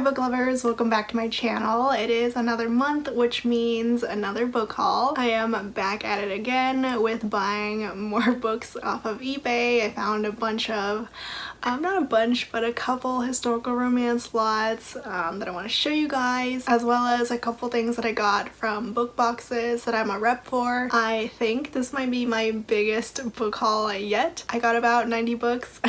book lovers, welcome back to my channel. It is another month, which means another book haul. I am back at it again with buying more books off of eBay. I found a bunch of, not a bunch, but a couple historical romance lots that I want to show you guys, as well as a couple things that I got from book boxes that I'm a rep for. I think this might be my biggest book haul yet. I got about 90 books,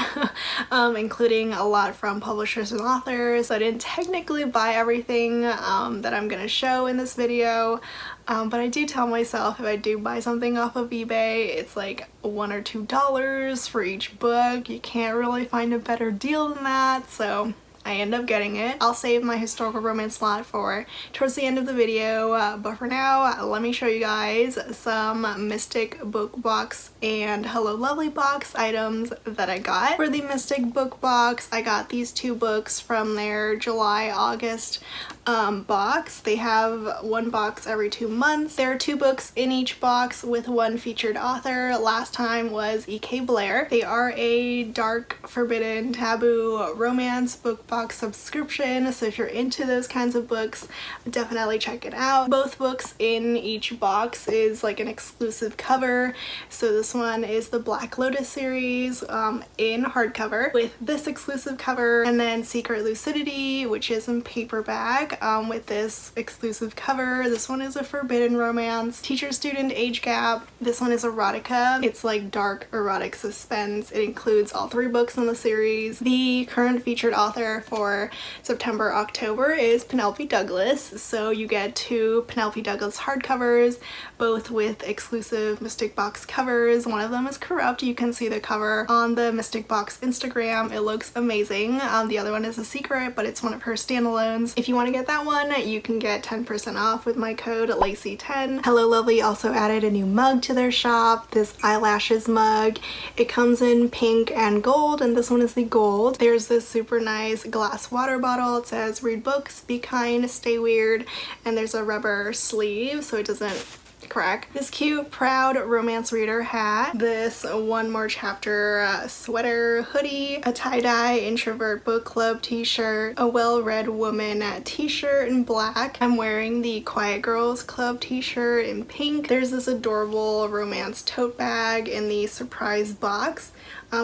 including a lot from publishers and authors. So I didn't technically buy everything that I'm gonna show in this video, but I do tell myself if I do buy something off of eBay, it's like $1 or $2 for each book. You can't really find a better deal than that, so I end up getting it. I'll save my historical romance lot for towards the end of the video, but for now, let me show you guys some Mystic book box and Hello Lovely box items that I got. For the Mystic book box, I got these two books from their July-August box. They have one box every 2 months. There are 2 books in each box with one featured author. Last time was E.K. Blair. They are a dark, forbidden, taboo romance book box subscription, so if you're into those kinds of books, definitely check it out. Both books in each box is like an exclusive cover. So this one is the Black Lotus series in hardcover with this exclusive cover, and then Secret Lucidity, which is in paperback with this exclusive cover. This one is a forbidden romance, teacher-student age gap. This one is erotica. It's like dark erotic suspense. It includes all 3 books in the series. The current featured author for September, October is Penelope Douglas. So you get 2 Penelope Douglas hardcovers, both with exclusive Mystic Box covers. One of them is Corrupt. You can see the cover on the Mystic Box Instagram. It looks amazing. The other one is a secret, but it's one of her standalones. If you want to get that one, you can get 10% off with my code Lacey10. Hello Lovely also added a new mug to their shop, this eyelashes mug. It comes in pink and gold, and this one is the gold. There's this super nice glass water bottle. It says read books, be kind, stay weird, and there's a rubber sleeve so it doesn't crack. This cute proud romance reader hat, this one more chapter sweater hoodie, a tie-dye introvert book club t-shirt, a well-read woman t-shirt in black. I'm wearing the Quiet Girls Club t-shirt in pink. There's this adorable romance tote bag in the surprise box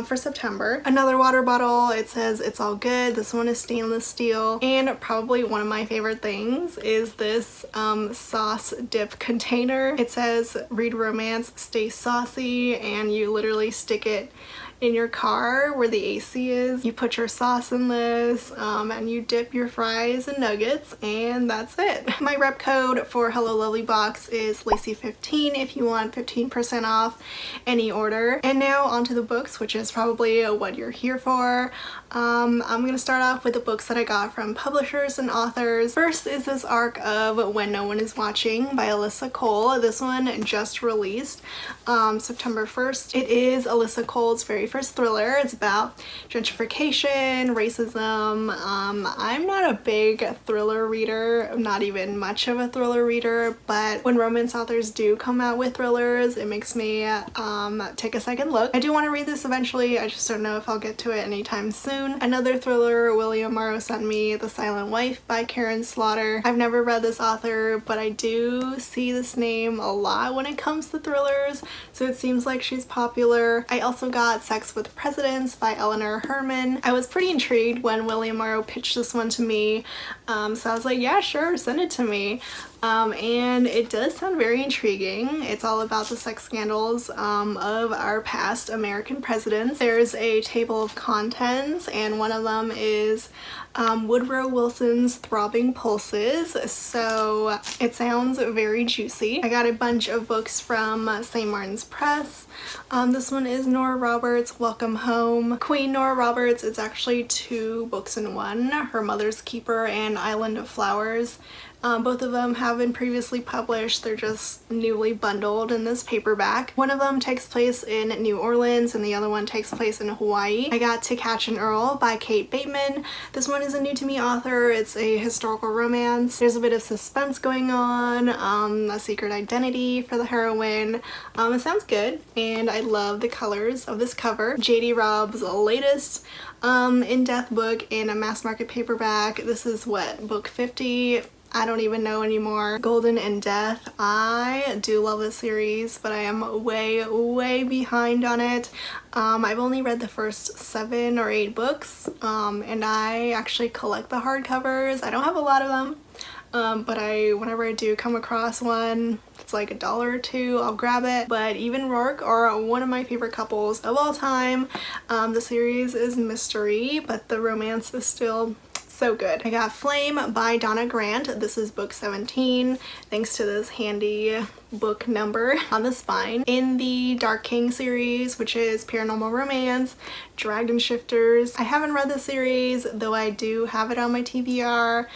for September. Another water bottle. It says it's all good. This one is stainless steel. And probably one of my favorite things is this sauce dip container. It says read romance, stay saucy, and you literally stick it in your car where the AC is. You put your sauce in this and you dip your fries and nuggets, and that's it. My rep code for Hello Lovely box is Lacey15 if you want 15% off any order. And now onto the books, which is probably what you're here for. I'm gonna start off with the books that I got from publishers and authors. First is this arc of When No One Is Watching by Alyssa Cole. This one just released September 1st. It is Alyssa Cole's very first thriller. It's about gentrification, racism. I'm not a big thriller reader. I'm not even much of a thriller reader, but when romance authors do come out with thrillers, it makes me take a second look. I do want to read this eventually. I just don't know if I'll get to it anytime soon. Another thriller William Morrow sent me, The Silent Wife by Karen Slaughter. I've never read this author, but I do see this name a lot when it comes to thrillers, so it seems like she's popular. I also got Sex with Presidents by Eleanor Herman. I was pretty intrigued when William Morrow pitched this one to me, so I was like, yeah, sure, send it to me. And it does sound very intriguing. It's all about the sex scandals of our past American presidents. There's a table of contents, and one of them is Woodrow Wilson's Throbbing Pulses, so it sounds very juicy. I got a bunch of books from St. Martin's Press. This one is Nora Roberts' Welcome Home. Queen Nora Roberts, it's actually 2 books in one, Her Mother's Keeper and Island of Flowers. Both of them have been previously published. They're just newly bundled in this paperback. One of them takes place in New Orleans and the other one takes place in Hawaii. I got To Catch an Earl by Kate Bateman. This one is a new to me author. It's a historical romance. There's a bit of suspense going on, a secret identity for the heroine. It sounds good and I love the colors of this cover. J.D. Robb's latest in-depth book in a mass market paperback. This is what, book 50? I don't even know anymore. Golden in Death. I do love this series, but I am way behind on it. I've only read the first 7 or 8 books, and I actually collect the hardcovers. I don't have a lot of them, but whenever I do come across one, it's like $1 or $2, I'll grab it. But even Rourke are one of my favorite couples of all time. The series is mystery, but the romance is still so good. I got Flame by Donna Grant. This is book 17, thanks to this handy book number on the spine. In the Dark King series, which is paranormal romance, Dragon Shifters. I haven't read the series, though I do have it on my TBR,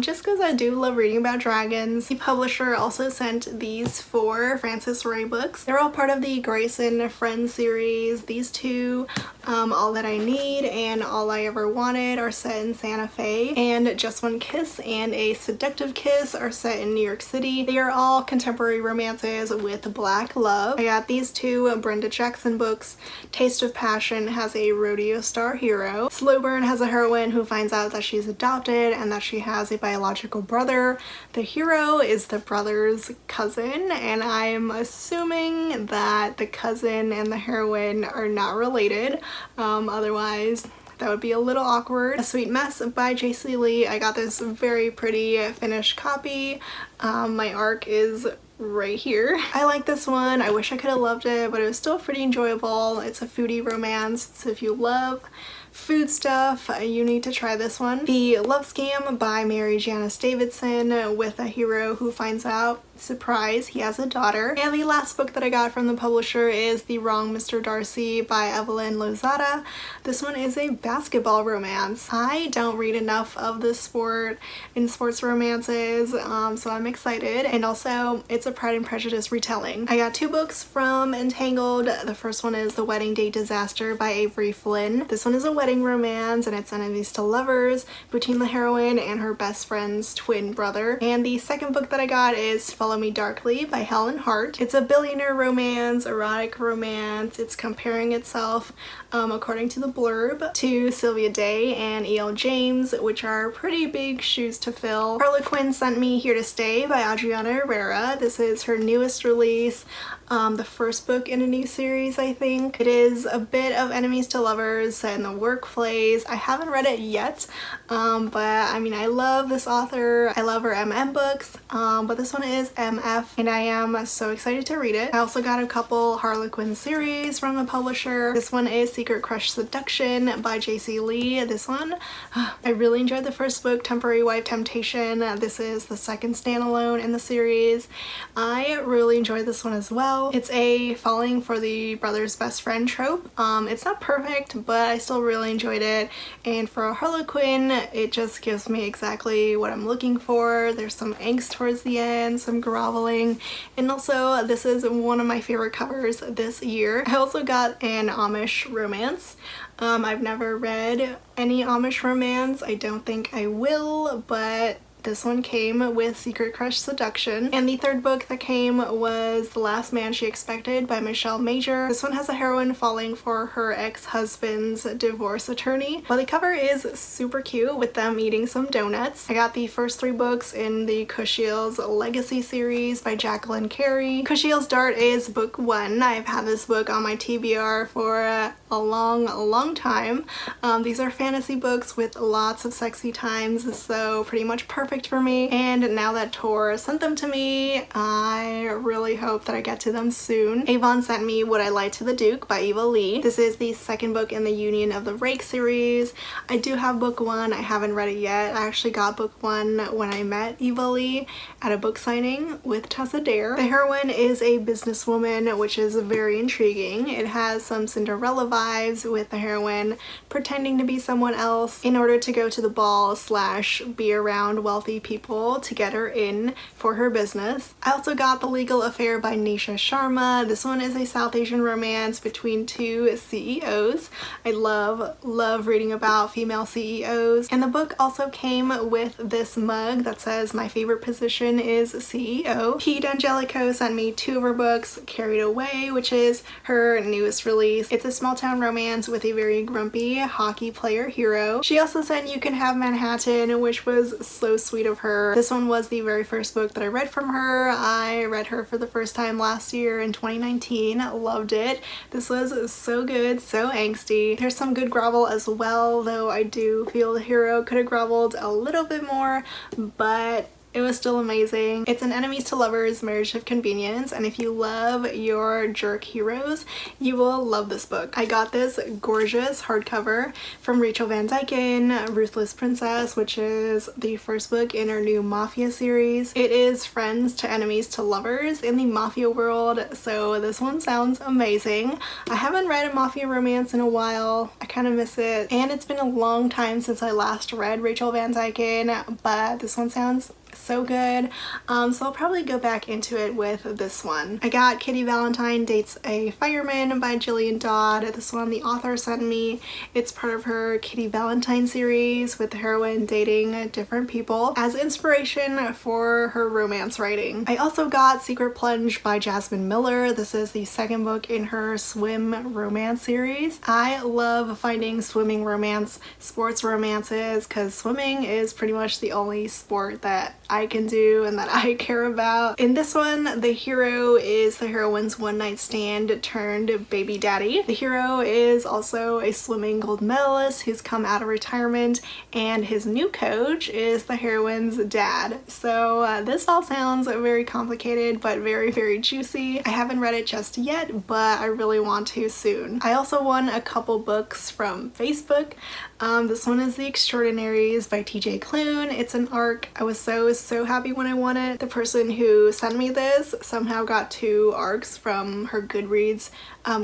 just because I do love reading about dragons. The publisher also sent these 4 Frances Ray books. They're all part of the Grayson Friends series. These 2, All That I Need and All I Ever Wanted, are set in Santa Fe, and Just One Kiss and A Seductive Kiss are set in New York City. They are all contemporary romances with black love. I got these 2 Brenda Jackson books. Taste of Passion has a rodeo star hero. Slow Burn has a heroine who finds out that she's adopted and that she has a biological brother. The hero is the brother's cousin, and I'm assuming that the cousin and the heroine are not related. Otherwise that would be a little awkward. A Sweet Mess by J.C. Lee. I got this very pretty finished copy. My ARC is right here. I like this one. I wish I could have loved it, but it was still pretty enjoyable. It's a foodie romance, so if you love food stuff, you need to try this one. The Love Scam by Mary Janice Davidson, with a hero who finds out, surprise, he has a daughter. And the last book that I got from the publisher is The Wrong Mr. Darcy by Evelyn Lozada. This one is a basketball romance. I don't read enough of this sport in sports romances, so I'm excited. And also, it's a Pride and Prejudice retelling. I got 2 books from Entangled. The first one is The Wedding Date Disaster by Avery Flynn. This one is a wedding romance, and it's enemies to lovers between the heroine and her best friend's twin brother. And the second book that I got is Follow Me Darkly by Helen Hart. It's a billionaire romance, erotic romance. It's comparing itself, according to the blurb, to Sylvia Day and E.L. James, which are pretty big shoes to fill. Harlequin Sent Me Here to Stay by Adriana Herrera. This is her newest release, the first book in a new series, I think. It is a bit of enemies to lovers set in the workplace. I haven't read it yet, but I mean, I love this author. I love her MM books, but this one is MF, and I am so excited to read it. I also got a couple Harlequin series from the publisher. This one is Secret Crush Seduction by J.C. Lee. This one, I really enjoyed the first book, Temporary Wife Temptation. This is the second standalone in the series. I really enjoyed this one as well. It's a falling for the brother's best friend trope. It's not perfect, but I still really enjoyed it, and for a Harlequin, it just gives me exactly what I'm looking for. There's some angst towards the end, some groveling, and also this is one of my favorite covers this year. I also got an Amish romance. I've never read any Amish romance. I don't think I will, but this one came with Secret Crush Seduction. And the third book that came was The Last Man She Expected by Michelle Major. This one has a heroine falling for her ex-husband's divorce attorney. But the cover is super cute with them eating some donuts. I got the first 3 books in the Cushiel's Legacy series by Jacqueline Carey. Cushiel's Dart is book 1. I've had this book on my TBR for a long time. These are fantasy books with lots of sexy times, so pretty much perfect for me. And now that Tor sent them to me, I really hope that I get to them soon. Avon sent me Would I Lie to the Duke by Eva Lee. This is the second book in the Union of the Rake series. I do have book 1. I haven't read it yet. I actually got book 1 when I met Eva Lee at a book signing with Tessa Dare. The heroine is a businesswoman, which is very intriguing. It has some Cinderella vibes, with the heroine pretending to be someone else in order to go to the ball / be around wealthy wealthy people to get her in for her business. I also got The Legal Affair by Nisha Sharma. This one is a South Asian romance between two CEOs. I love reading about female CEOs. And the book also came with this mug that says my favorite position is CEO. Pete Angelico sent me 2 of her books, Carried Away, which is her newest release. It's a small town romance with a very grumpy hockey player hero. She also sent You Can Have Manhattan, which was so sweet of her. This one was the very first book that I read from her. I read her for the first time last year in 2019. Loved it. This was so good, so angsty. There's some good grovel as well, though I do feel the hero could have groveled a little bit more, but it was still amazing. It's an enemies to lovers marriage of convenience, and if you love your jerk heroes, you will love this book. I got this gorgeous hardcover from Rachel Van Dyken, Ruthless Princess, which is the first book in her new Mafia series. It is friends to enemies to lovers in the Mafia world, so this one sounds amazing. I haven't read a Mafia romance in a while. I kind of miss it, and it's been a long time since I last read Rachel Van Dyken, but this one sounds so good. So I'll probably go back into it with this one. I got Kitty Valentine Dates a Fireman by Jillian Dodd. This one the author sent me. It's part of her Kitty Valentine series with the heroine dating different people as inspiration for her romance writing. I also got Secret Plunge by Jasmine Miller. This is the second book in her swim romance series. I love finding swimming romance, sports romances, because swimming is pretty much the only sport that I can do and that I care about. In this one, the hero is the heroine's one-night stand turned baby daddy. The hero is also a swimming gold medalist who's come out of retirement, and his new coach is the heroine's dad. So this all sounds very complicated but very juicy. I haven't read it just yet, but I really want to soon. I also won a couple books from Facebook. This one is The Extraordinaries by TJ Klune. It's an ARC. I was so happy when I won it. The person who sent me this somehow got 2 ARCs from her Goodreads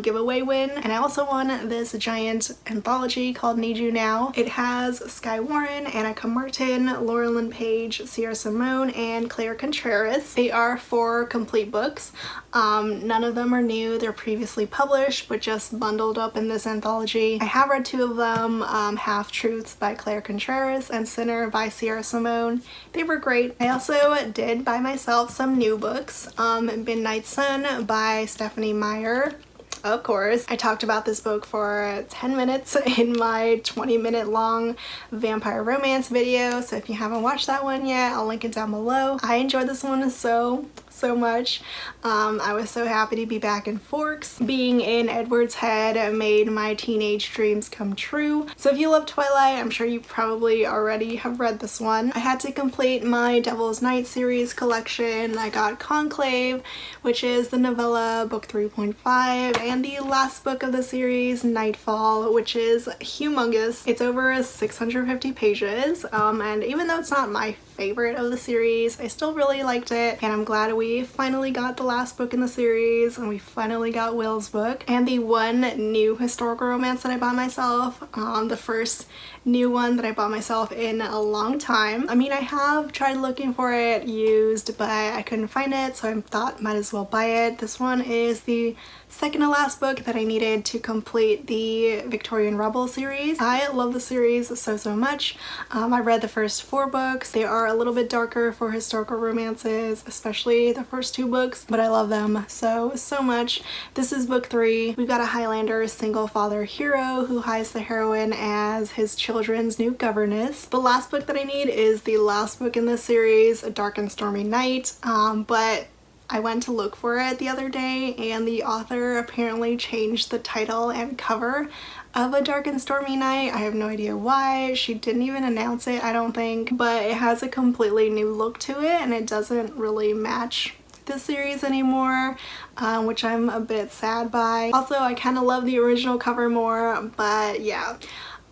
giveaway win. And I also won this giant anthology called Need You Now. It has Skye Warren, Annika Martin, Laura Lynn Page, Sierra Simone, and Claire Contreras. They are 4 complete books. None of them are new. They're previously published but just bundled up in this anthology. I have read 2 of them, Half Truths by Claire Contreras and Sinner by Sierra Simone. They were great. I also did buy myself some new books. Midnight Sun by Stephanie Meyer. Of course. I talked about this book for 10 minutes in my 20-minute long vampire romance video, so if you haven't watched that one yet, I'll link it down below. I enjoyed this one so much. I was so happy to be back in Forks. Being in Edward's Head made my teenage dreams come true. So if you love Twilight, I'm sure you probably already have read this one. I had to complete my Devil's Night series collection. I got Conclave, which is the novella book 3.5, and the last book of the series, Nightfall, which is humongous. It's over 650 pages, and even though it's not my favorite of the series, I still really liked it, and I'm glad we finally got the last book in the series, and we finally got Will's book. And the one new historical romance that I bought myself, the first new one that I bought myself in a long time. I mean, I have tried looking for it used, but I couldn't find it, so I thought might as well buy it. This one is the second to last book that I needed to complete the Victorian Rebel series. I love the series so much. I read the first 4 books. They are a little bit darker for historical romances, especially the first 2 books, but I love them so much. This is book 3. We've got a Highlander single father hero who hires the heroine as his children's new governess. The last book that I need is the last book in this series, A Dark and Stormy Night, but I went to look for it the other day, and the author apparently changed the title and cover of A Dark and Stormy Night. I have no idea why. She didn't even announce it, I don't think, but it has a completely new look to it, and it doesn't really match this series anymore, which I'm a bit sad by. Also, I kind of love the original cover more, but yeah.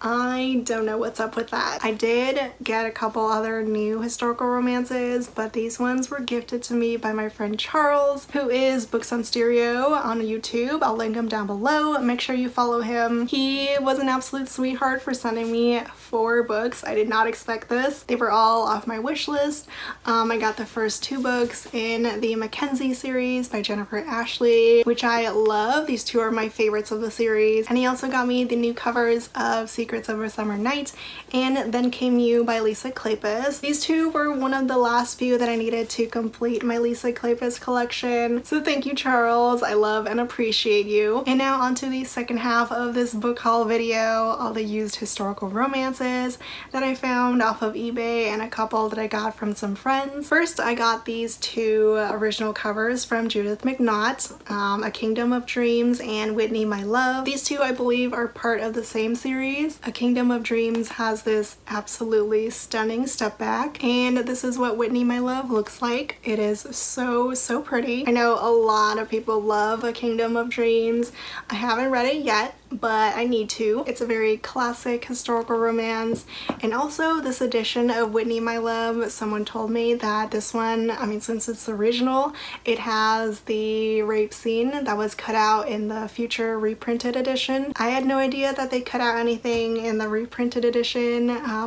I don't know what's up with that. I did get a couple other new historical romances, but these ones were gifted to me by my friend Charles, who is Books on Stereo on YouTube. I'll link him down below. Make sure you follow him. He was an absolute sweetheart for sending me 4 books. I did not expect this. They were all off my wish list. I got the first 2 books in the Mackenzie series by Jennifer Ashley, which I love. These 2 are my favorites of the series. And he also got me the new covers of Secrets of a Summer Night and Then Came You by Lisa Kleypas. These 2 were one of the last few that I needed to complete my Lisa Kleypas collection. So thank you, Charles. I love and appreciate you. And now onto the second half of this book haul video, all the used historical romances that I found off of eBay and a couple that I got from some friends. First, I got these 2 original covers from Judith McNaught, A Kingdom of Dreams and Whitney My Love. These 2, I believe, are part of the same series. A Kingdom of Dreams has this absolutely stunning step back, and this is what Whitney My Love looks like. It is so pretty. I know a lot of people love A Kingdom of Dreams. I haven't read it yet, but I need to. It's a very classic historical romance. And also this edition of Whitney My Love, someone told me that this one, I mean, since it's the original, it has the rape scene that was cut out in the future reprinted edition. I had no idea that they cut out anything in the reprinted edition,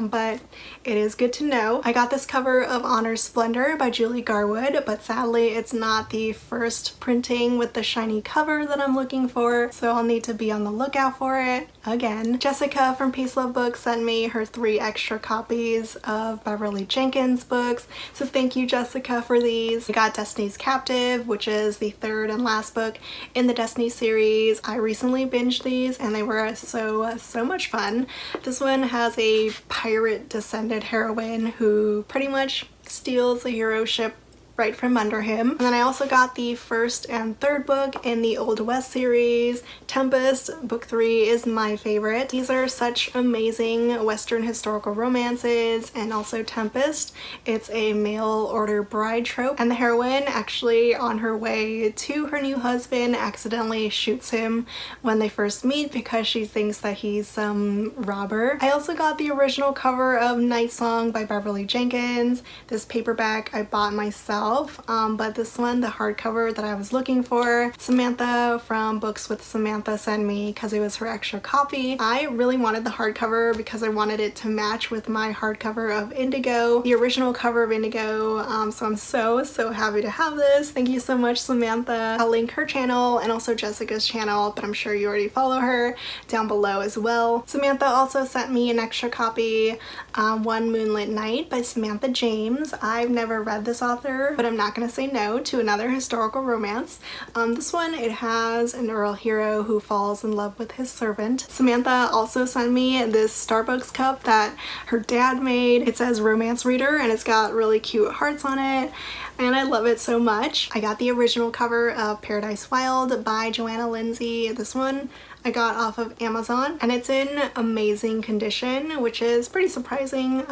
but it is good to know. I got this cover of Honor Splendor by Julie Garwood, but sadly it's not the first printing with the shiny cover that I'm looking for, so I'll need to be on the lookout for it again. Jessica from Peace Love Books sent me her 3 extra copies of Beverly Jenkins books, so thank you, Jessica, for these. I got Destiny's Captive, which is the 3rd and last book in the Destiny series. I recently binged these and they were so much fun. This one has a pirate descended heroine who pretty much steals the hero ship right from under him. And then I also got the 1st and 3rd book in the Old West series. Tempest, book 3, is my favorite. These are such amazing Western historical romances, and also Tempest. It's a mail order bride trope, and the heroine actually on her way to her new husband accidentally shoots him when they first meet because she thinks that he's some robber. I also got the original cover of Night Song by Beverly Jenkins. This paperback I bought myself, but this one, the hardcover that I was looking for, Samantha from Books with Samantha sent me because it was her extra copy. I really wanted the hardcover because I wanted it to match with my hardcover of Indigo, the original cover of Indigo, so I'm so happy to have this. Thank you so much, Samantha. I'll link her channel and also Jessica's channel, but I'm sure you already follow her, down below as well. Samantha also sent me an extra copy, One Moonlit Night by Samantha James. I've never read this author, but I'm not gonna say no to another historical romance. This one, it has an Earl hero who falls in love with his servant. Samantha also sent me this Starbucks cup that her dad made. It says romance reader and it's got really cute hearts on it, and I love it so much. I got the original cover of Paradise Wild by Joanna Lindsay. This one I got off of Amazon, and it's in amazing condition, which is pretty surprising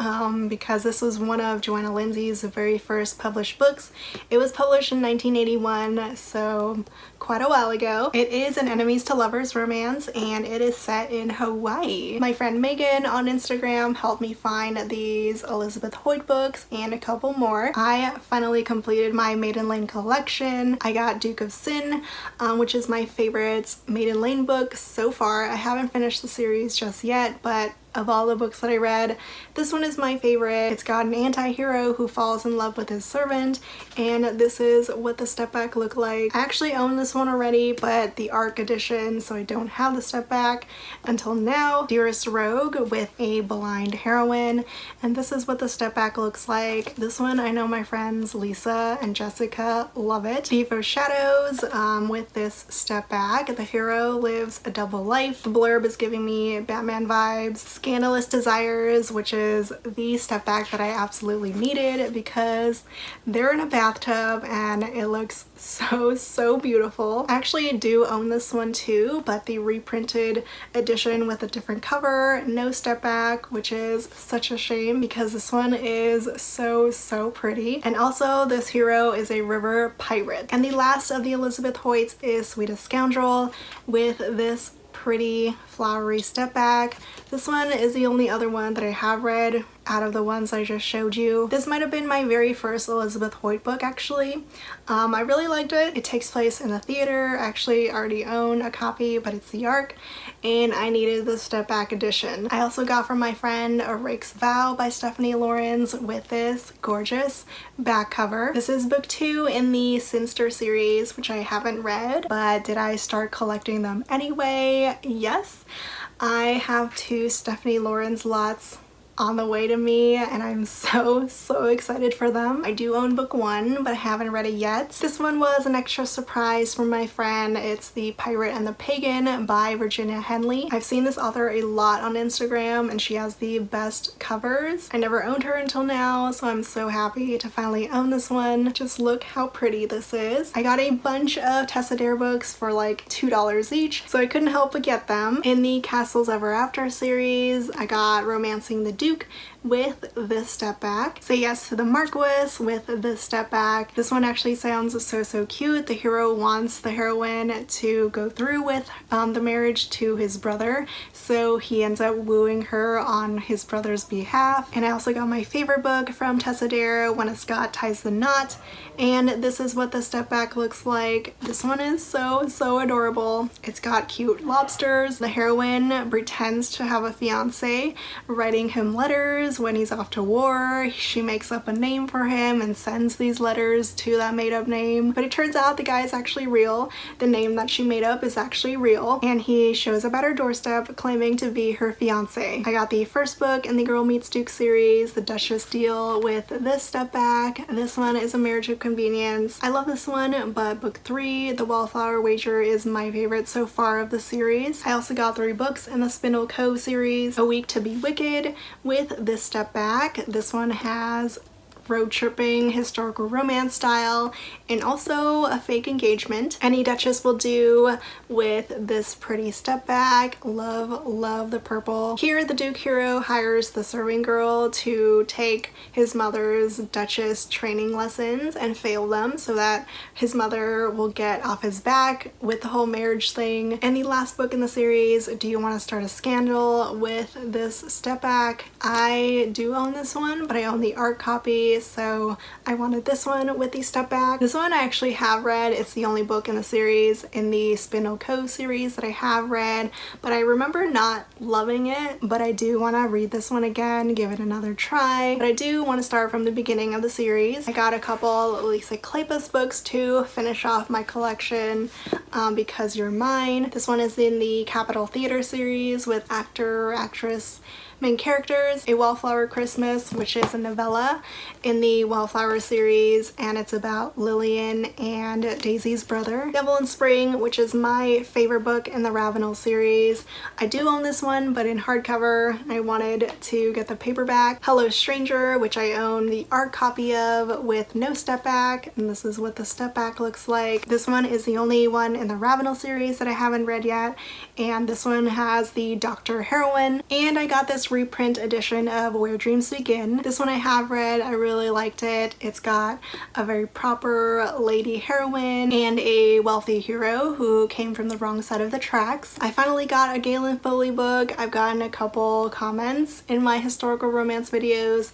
because this was one of Joanna Lindsay's very first published books. It was published in 1981, so quite a while ago. It is an enemies to lovers romance, and it is set in Hawaii. My friend Megan on Instagram helped me find these Elizabeth Hoyt books and a couple more. I finally completed my Maiden Lane collection. I got Duke of Sin, which is my favorite Maiden Lane book so far. I haven't finished the series just yet, but of all the books that I read, this one is my favorite. It's got an anti-hero who falls in love with his servant, and this is what the step back look like. I actually own this one already, but the ARC edition, so I don't have the step back until now. Dearest Rogue with a blind heroine, and this is what the step back looks like. This one, I know my friends Lisa and Jessica love it. Thief of Shadows with this step back. The hero lives a double life. The blurb is giving me Batman vibes. Scandalous Desires, which is the step back that I absolutely needed because they're in a bathtub and it looks so beautiful. I actually do own this one too, but the reprinted edition with a different cover, no step back, which is such a shame because this one is so pretty. And also this hero is a river pirate. And the last of the Elizabeth Hoyts is Sweetest Scoundrel with this pretty flowery step back. This one is the only other one that I have read out of the ones I just showed you. This might have been my very first Elizabeth Hoyt book actually. I really liked it. It takes place in the theater. I actually already own a copy, but it's the ARC, and I needed the step back edition. I also got from my friend A Rake's Vow by Stephanie Lawrence with this gorgeous back cover. This is book 2 in the Sinster series, which I haven't read, but did I start collecting them anyway? Yes. I have 2 Stephanie Lawrence lots on the way to me, and I'm so excited for them. I do own book 1, but I haven't read it yet. This one was an extra surprise from my friend. It's The Pirate and the Pagan by Virginia Henley. I've seen this author a lot on Instagram, and she has the best covers. I never owned her until now, so I'm so happy to finally own this one. Just look how pretty this is. I got a bunch of Tessa Dare books for like $2 each, so I couldn't help but get them. In the Castles Ever After series, I got Romancing the Duke with this step back. Say Yes to the Marquess with this step back. This one actually sounds so cute. The hero wants the heroine to go through with the marriage to his brother, so he ends up wooing her on his brother's behalf. And I also got my favorite book from Tessa Dare, When a Scot Ties the Knot, and this is what the step back looks like. This one is so adorable. It's got cute lobsters. The heroine pretends to have a fiance, writing him letters when he's off to war. She makes up a name for him and sends these letters to that made-up name, but it turns out the guy is actually real. The name that she made up is actually real, and he shows up at her doorstep claiming to be her fiance. I got the first book in the Girl Meets Duke series, The Duchess Deal, with this step back. This one is A Marriage of Convenience. I love this one, but book 3, The Wallflower Wager, is my favorite so far of the series. I also got 3 books in the Spindle Co series, A Week to Be Wicked with this step back. This one has road tripping historical romance style and also a fake engagement. Any Duchess will do with this pretty step back. Love the purple. Here the Duke hero hires the serving girl to take his mother's Duchess training lessons and fail them so that his mother will get off his back with the whole marriage thing. And the last book in the series, Do You Want to Start a Scandal, with this step back. I do own this one, but I own the ARC copy, so I wanted this one with the step back. This one I actually have read. It's the only book in the series in the Spindle Co series that I have read, but I remember not loving it. But I do want to read this one again, give it another try. But I do want to start from the beginning of the series. I got a couple Lacey Kleypas books to finish off my collection, Because You're Mine. This one is in the Capitol Theater series with actor, actress, main characters. A Wallflower Christmas, which is a novella in the Wallflower series, and it's about Lillian and Daisy's brother. Devil in Spring, which is my favorite book in the Ravenel series. I do own this one, but in hardcover. I wanted to get the paperback. Hello Stranger, which I own the ARC copy of with no step back, and this is what the step back looks like. This one is the only one in the Ravenel series that I haven't read yet, and this one has the Doctor heroine. And I got this reprint edition of Where Dreams Begin. This one I have read. I really liked it. It's got a very proper lady heroine and a wealthy hero who came from the wrong side of the tracks. I finally got a Galen Foley book. I've gotten a couple comments in my historical romance videos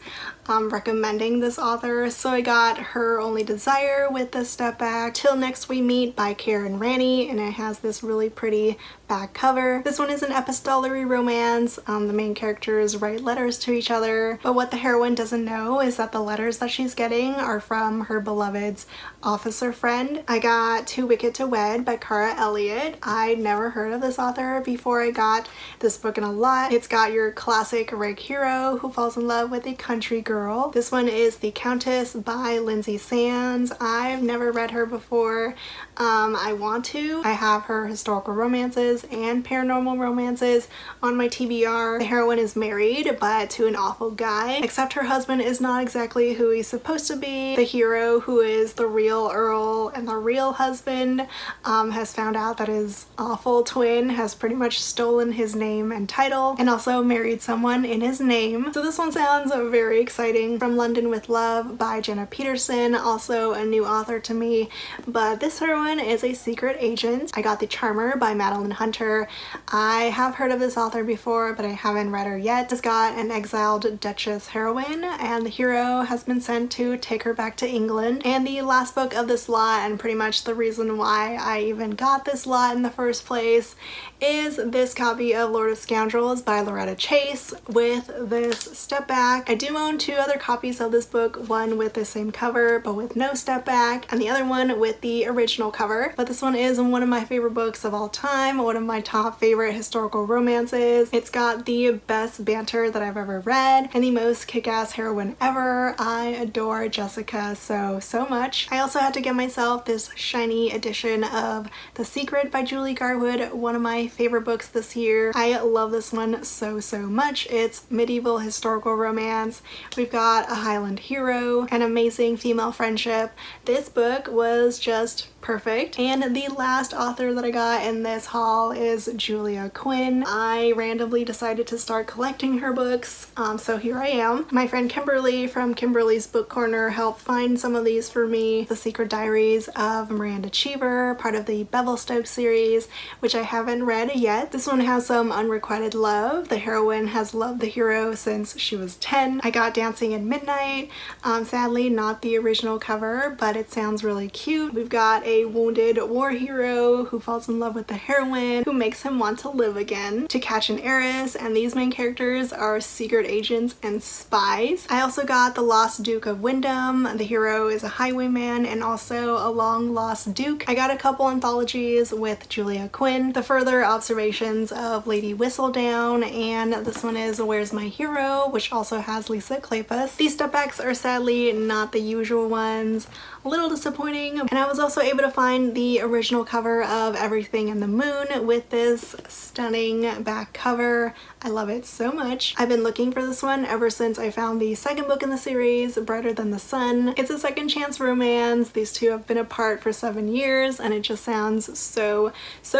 recommending this author, so I got Her Only Desire with the step back. Till Next We Meet by Karen Ranney, and it has this really pretty back cover. This one is an epistolary romance. The main characters write letters to each other, but what the heroine doesn't know is that the letters that she's getting are from her beloved's officer friend. I got Too Wicked to Wed by Cara Elliott. I'd never heard of this author before I got this book in a lot. It's got your classic reg hero who falls in love with a country girl. This one is The Countess by Lindsay Sands. I've never read her before. I want to. I have her historical romances and paranormal romances on my TBR. The heroine is married, but to an awful guy, except her husband is not exactly who he's supposed to be. The hero, who is the real Earl and the real husband, has found out that his awful twin has pretty much stolen his name and title and also married someone in his name. So this one sounds very exciting. From London with Love by Jenna Peterson, also a new author to me, but this heroine is a secret agent. I got The Charmer by Madeline Hunter. I have heard of this author before, but I haven't read her yet. She's got an exiled Duchess heroine, and the hero has been sent to take her back to England. And the last book of this lot, and pretty much the reason why I even got this lot in the first place, is this copy of Lord of Scoundrels by Loretta Chase with this step back. I do own 2 other copies of this book, one with the same cover but with no step back, and the other one with the original cover. But this one is one of my favorite books of all time, one of my top favorite historical romances. It's got the best banter that I've ever read and the most kick-ass heroine ever. I adore Jessica so much. I also had to get myself this shiny edition of The Secret by Julie Garwood, one of my favorite books this year. I love this one so much. It's medieval historical romance. We've got a Highland hero, an amazing female friendship. This book was just perfect. And the last author that I got in this haul is Julia Quinn. I randomly decided to start collecting her books, so here I am. My friend Kimberly from Kimberly's Book Corner helped find some of these for me. The Secret Diaries of Miranda Cheever, part of the Bevelstoke series, which I haven't read yet. This one has some unrequited love. The heroine has loved the hero since she was 10. I got Dancing at Midnight, sadly not the original cover, but it sounds really cute. We've got a wounded war hero who falls in love with the heroine, who makes him want to live again. To Catch an Heiress, and these main characters are secret agents and spies. I also got The Lost Duke of Wyndham. The hero is a highwayman and also a long lost duke. I got a couple anthologies with Julia Quinn. The Further Observations of Lady Whistledown, and this one is Where's My Hero, which also has Lisa Kleypas. These stepbacks are sadly not the usual ones. A little disappointing. And I was also able to find the original cover of Everything in the Moon with this stunning back cover. I love it so much. I've been looking for this one ever since I found the second book in the series, Brighter Than the Sun. It's a second chance romance. These two have been apart for 7 years and it just sounds so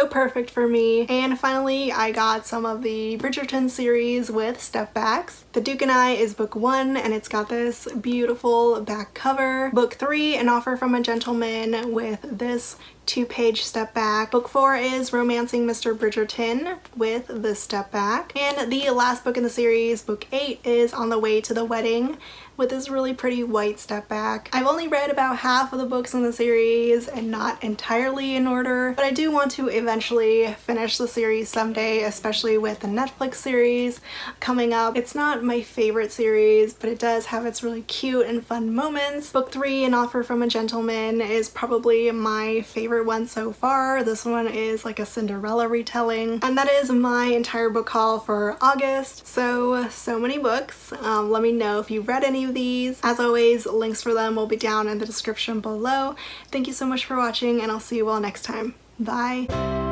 perfect for me. And finally, I got some of the Bridgerton series with stepbacks. The Duke and I is book 1 and it's got this beautiful back cover. Book 3, An Offer from a Gentleman, with this 2-page step back. Book 4 is Romancing Mr. Bridgerton with this step back. And the last book in the series, book 8, is On the Way to the Wedding with this really pretty white step back. I've only read about half of the books in the series and not entirely in order, but I do want to eventually finish the series someday, especially with the Netflix series coming up. It's not my favorite series, but it does have its really cute and fun moments. Book 3, An Offer from a Gentleman, is probably my favorite one so far. This one is like a Cinderella retelling, and that is my entire book haul for August. So many books. Let me know if you've read any of these. As always, links for them will be down in the description below. Thank you so much for watching, and I'll see you all next time. Bye!